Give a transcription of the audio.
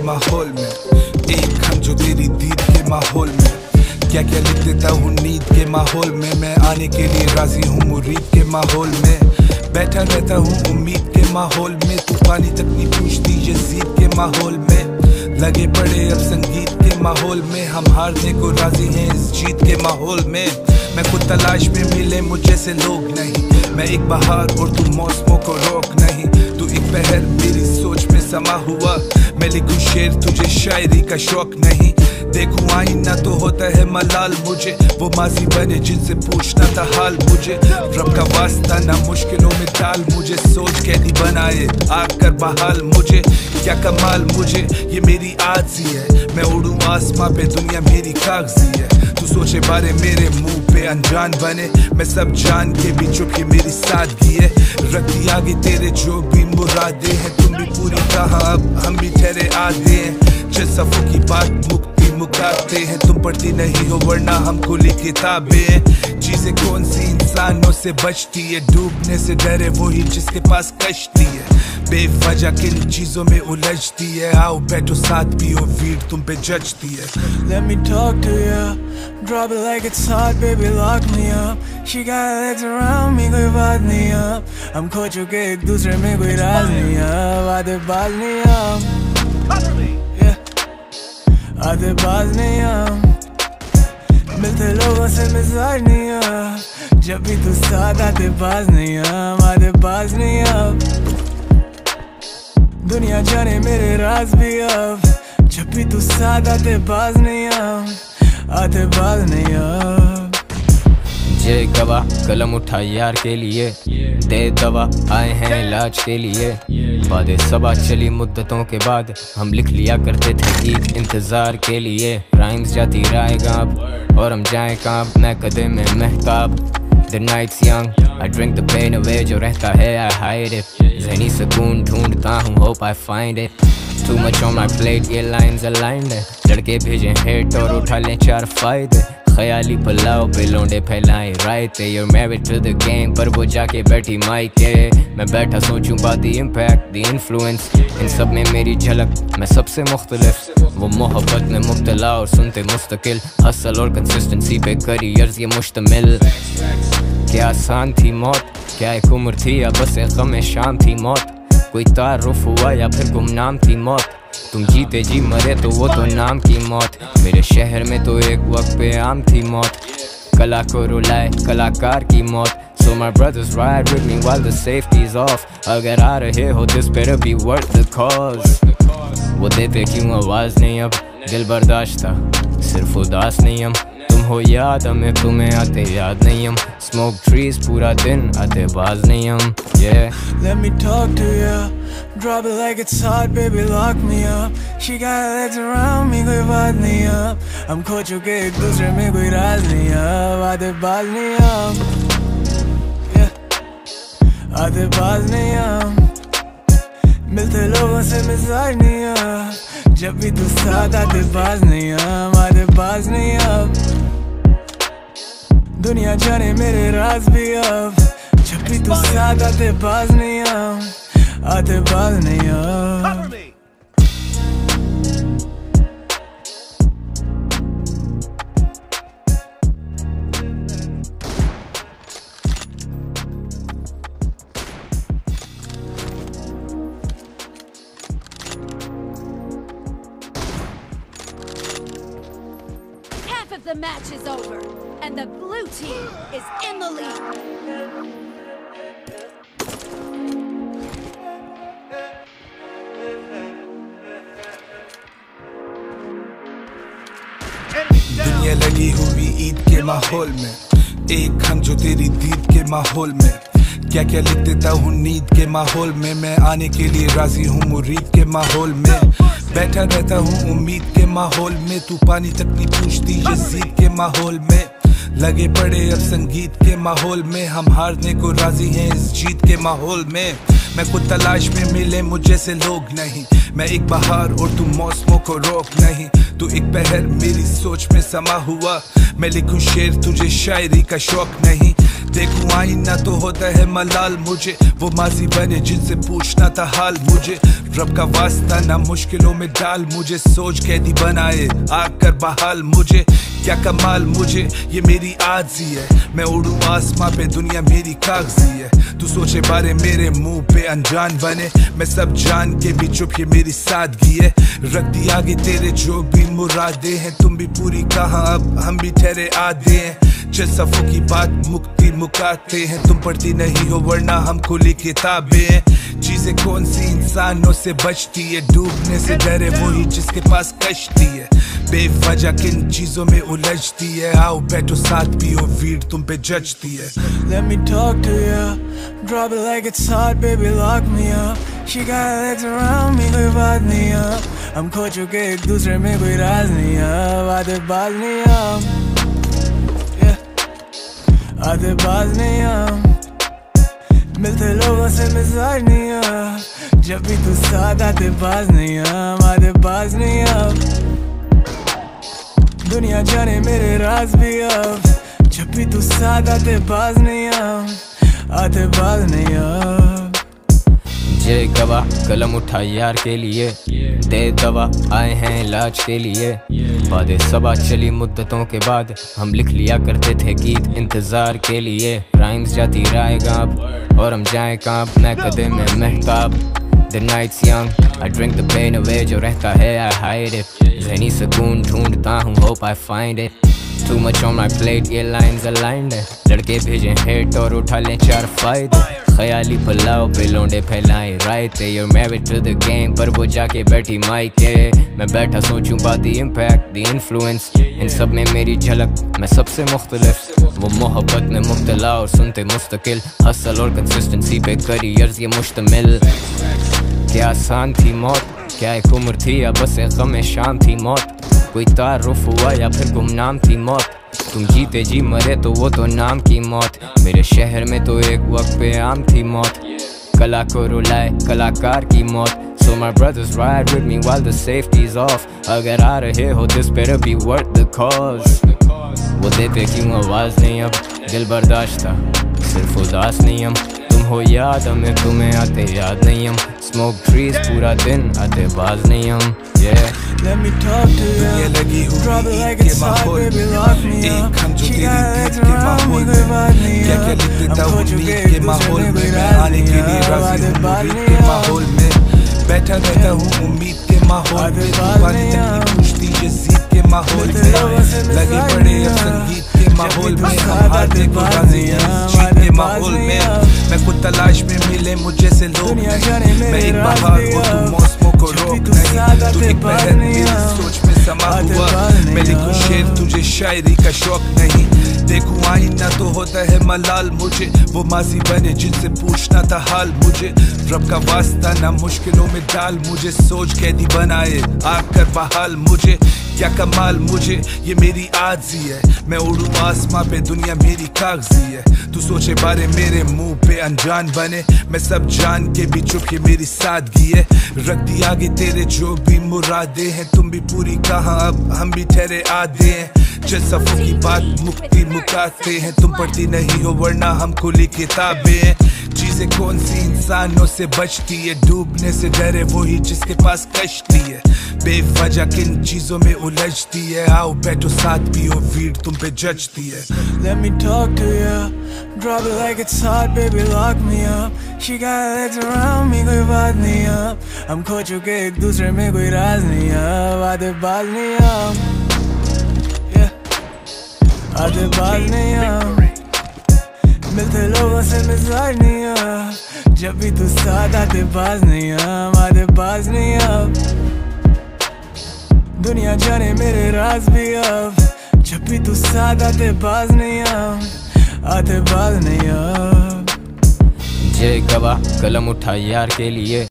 माहौल में, एक हम जो तेरी दीद के माहौल में, क्या क्या लिख देता हूँ नींद के माहौल में। मैं आने के लिए राजी हूँ मुरीद के माहौल में, बैठा रहता हूँ उम्मीद के माहौल में। तू पानी तक नहीं पूछती यजीद के माहौल में, लगे पड़े अब संगीत के माहौल में। हम हारने को राजी हैं इस जीत के माहौल में। मैं खुद तलाश में मिले मुझे से लोग नहीं, मैं एक बहार और तू मौसमों को रोक नहीं। तू एक पहर मेरी सोच में समा हुआ, मैं लिखूं शेर तुझे शायरी का शौक नहीं। देखूं आईना तो होता है मलाल मुझे, वो माजी बने जिनसे पूछना था हाल मुझे। रब का वास्ता ना मुश्किलों में डाल मुझे, सोच कैदी बनाए आकर बहाल मुझे। क्या कमाल मुझे ये मेरी आजी है, मैं उड़ूं आसमां पे दुनिया मेरी कागजी है। तू सोचे बारे मेरे मुंह पे अनजान बने, मैं सब जान के भी चुप ये मेरी सादगी है। रखी आगे तेरे जो भी मुरादे हैं, तुम भी पूरी कहा अब हम भी ठहरे आगे हैं। चल सफों की बात मुक्ति मुकाते हैं, तुम पढ़ती नहीं हो वरना हम खुली किताबें हैं। चीजें कौन सी इंसानों से बचती है, डूबने से डरे वही जिसके पास कश्ती है। बेवजह किन चीजों में उलझती है, आओ बैठो साथ पियो वीर तुम पे जचती है। Let me talk to ya, drop it like it's hot, baby lock me up. She got legs around me, कोई बात नहीं अब, हम खो चुके एक दूसरे में कोई राज नहीं अब। आधे बाज नहीं अब, आधे बाज नहीं अब, मिलते लोगों से मिजाज नहीं अब, जब भी तू साथ आधे बाज नहीं अब, आधे बाज नहीं अब। दुनिया जाने मेरे राज भी अब, जब भी तू साथ आते बाज नहीं अब, आते बाज नहीं अब। जय गवाह कलम उठा यार के लिए, दे दवा आए हैं इलाज के लिए। बादे सबा चली मुद्दतों के बाद, हम लिख लिया करते थे गीत इंतजार के लिए। राइम्स जाती राय गाँव और हम जाए कांप, मैं कदे में Mahtab. The night's young, I drink the pain away, जो रहता है I hide it। ज़हनी सुकून ढूंढता हूँ, hope I find it। Too much on my plate, ये lines aligned है, लड़के भेजे hate और उठा लें 4 फायदे। ख्याली पुलाव पे लौंडे फैलाएं रायते, you're married to the game, पर वो जाके बैठी माइक के। मैं बैठा सोचूं about the impact, the influence, इन सब में मेरी झलक, मैं सबसे मुख्तलिफ। वो मोहब्बत में मुब्तला और सुनते मुस्तकिल, हसल और कंसिस्टेंसी पे करियर्स ये मुश्तमिल। क्या आसान थी मौत, क्या एक उम्र थी या बस एक गम शाम थी मौत। कोई तारुफ हुआ या फिर गुमनाम थी मौत, तुम जीते जी मरे तो वो तो नाम की मौत। मेरे शहर में तो एक वक्त पे आम थी मौत, कला को रुलाए कलाकार की मौत। So my brothers ride with me while the safety's off, अगर आ रहे हो this better be worth the cause। वो देते क्यों आवाज नहीं अब, दिल बर्दाश्त था सिर्फ उदास नहीं हम। तुम हो याद हमें, तुम्हें आते याद नहीं हम। स्मोक ट्रीज पूरा दिन, आते बाज नहीं हम। Yeah, let me talk to ya, drop it like it's hot, baby lock me up. She got legs around me, कोई बात नहीं अब, हम खो चुके एक दूसरे में कोई राज नहीं अब। आधे बाज नहीं अब, आधे बाज नहीं अब, मिलते लोगों से मिजाज नहीं अब, जब भी तू साथ आधे बाज नहीं अब, आधे बाज नहीं अब। दुनिया जाने मेरे राज भी अब, जब भी तू साथ आते बाज नहीं अब, आते बाज नहीं अब। Half of the match is over, and the blue team is in the lead. दुनिया लगी हुई ईद के माहौल में, एक हम जो तेरी दीद के माहौल में। क्या क्या लिख देता हूँ नींद के माहौल में, मैं आने के लिए राजी हूँ मुरीद के माहौल में। बैठा रहता हूँ उम्मीद के माहौल में, तू पानी तक नहीं पूछती यजीद के माहौल में। लगे पड़े अब संगीत के माहौल में, हम हारने को राजी हैं इस जीत के माहौल में। मैं खुद तलाश में मिले मुझे से लोग नहीं, मैं एक बहार और तू मौसमों को रोक नहीं। तू एक पहर मेरी सोच में समा हुआ, मैं लिखूं शेर तुझे शायरी का शौक नहीं। देखूं आईना तो होता है मलाल मुझे, वो माजी बने जिनसे पूछना था हाल मुझे। रब का वास्ता ना मुश्किलों में डाल मुझे, सोच कैदी बनाए आग कर बहाल मुझे। क्या कमाल मुझे ये मेरी आजी है, मैं उड़ूं आसमां पे दुनिया मेरी कागजी है। तू सोचे बारे मेरे मुंह पे अनजान बने, मैं सब जान के भी चुप ये मेरी सादगी है। रख दी आगे तेरे जो भी मुरादे हैं, तुम भी पूरी कहा अब हम भी ठहरे आधे हैं। चल सफों की बात मुक्ति मुकाते हैं, तुम पढ़ती नहीं हो वरना हम खुली किताबें हैं। चीजें कौन सी इंसानों से बचती है, डूबने से डरे वही जिसके पास कश्ती है। बेवजह किन चीजों में उलझती है, आओ बैठो साथ पियो वीर तुम पे जचती है। Let me talk to ya, drop it like it's hot, baby lock me up. She got legs around me, कोई बात नहीं अब। हम खो चुके एक दूसरे में कोई राज नहीं अब। आते बाज नहीं अब, आते बाज नहीं अब। मिलते लोगों से मिजाज नहीं अब, जब भी तू साथ आते बाज नहीं अब। आते बाज नहीं अब, दुनिया जाने मेरे राज भी अब, जब भी तू साथ आते बाज नहीं अब। आते बाज नहीं अब। जे गवाह कलम उठा यार के लिए, दे दवा आए हैं इलाज के लिए। बादे सबा चली मुद्दतों के बाद, हम लिख लिया करते थे गीत इंतजार के लिए। राइम्स जाती राय गाँव और हम जाए कांप, मैं कदे में Mahtab. The night's young, I drink the pain away, जो रहता है I hide it। ज़हनी सुकून ढूंढता हूँ, hope I find it। Too much on my plate, ये lines aligned है। लड़के भेजें hate और उठा लें 4 फायदे। ख्याली पुलाव पे लौंडे फैलाएं रायते। You're married to the game, पर वो जाके बैठी माइक है। मैं बैठा सोचूं बात the impact, the influence, इन सब में मेरी झलक मैं सबसे मुख्तलिफ। वो मोहब्बत में मुब्तला और सुनते मुस्तकिल, हसल और कंसिस्टेंसी पे करियर्स ये मुश्तमिल। क्या आसान थी मौत, क्या एक उम्र थी या बस एक गम शाम थी मौत। कोई तारुफ हुआ या फिर गुमनाम थी मौत, तुम जीते जी मरे तो वो तो नाम की मौत। मेरे शहर में तो एक वक्त पे आम थी मौत, कला को रुलाए कलाकार की मौत। So my brothers ride with me while the safety's off, अगर आ रहे हो this better be worth the cause। वो देते क्यों आवाज नहीं अब, दिल बर्दाश्त था सिर्फ उदास नहीं हम। तुम हो याद हमें, तुम्हें आते याद नहीं हम। स्मोक ट्रीज पूरा दिन, आते बाज नहीं हम। Let me talk to ya, drop it like it's hot, baby lock me up। She got legs around me, कोई बात नहीं अब। हम खो चुके एक दूसरे में कोई राज नहीं अब। आते बाज नहीं अब, बैठा रहता हूँ उम्मीद के माहौल में। दीवानी तकलीफ खुशती यजीद के माहौल में, लगे पड़े अब संगीत के माहौल में। हम हारते को राजी हैं जीत के माहौल में। मैं खुद तलाश में मिले मुझे से लोग नहीं, मैं एक बहार हूँ तू मौसमों को रोक नहीं। तू एक पहर मेरी सोच में समा हुआ, मैं लिखूं शेर तुझे शायरी का शौक नहीं। देखूं आईना तो होता है मलाल मुझे, वो माजी बने जिनसे पूछना था हाल मुझे। रब का वास्ता ना मुश्किलों में डाल मुझे, सोच कैदी बनाए आग कर बहाल मुझे। क्या कमाल मुझे ये मेरी आजी है, मैं उड़ूं आसमां पे दुनिया मेरी कागजी है। तू सोचे बारे मेरे मुंह पे अनजान बने, मैं सब जान के भी चुप ये मेरी सादगी है। रख दी आगे तेरे जो भी मुरादे हैं, तुम भी पूरी कहा अब हम भी ठहरे आधे हैं। चल सफों की बात मुक्ति मुकाते हैं, तुम पढ़ती नहीं हो वरना हम खुली किताबें हैं। चीजें कौन सी इंसानों से बचती है, डूबने से डरे वही जिसके पास कश्ती है। बेवजह किन चीजों में उलझती है, आओ बैठो साथ पियो वीर तुम पे जचती है। Let me talk to ya, drop it like it's hot, baby lock me up। She got legs around me, कोई बात नहीं अब। हम खो चुके एक दूसरे में कोई राज नहीं अब। आते बाज नहीं अब, आते बाज नहीं अब। मिलते लोगों से मिजाज नहीं अब, जब भी तू साथ आते बाज नहीं अब। आते बाज नहीं अब, दुनिया जाने मेरे राज भी अब, जब भी तू साथ आते बाज नहीं अब। आते बाज नहीं अब। जे गवाह कलम उठा यार के लिए।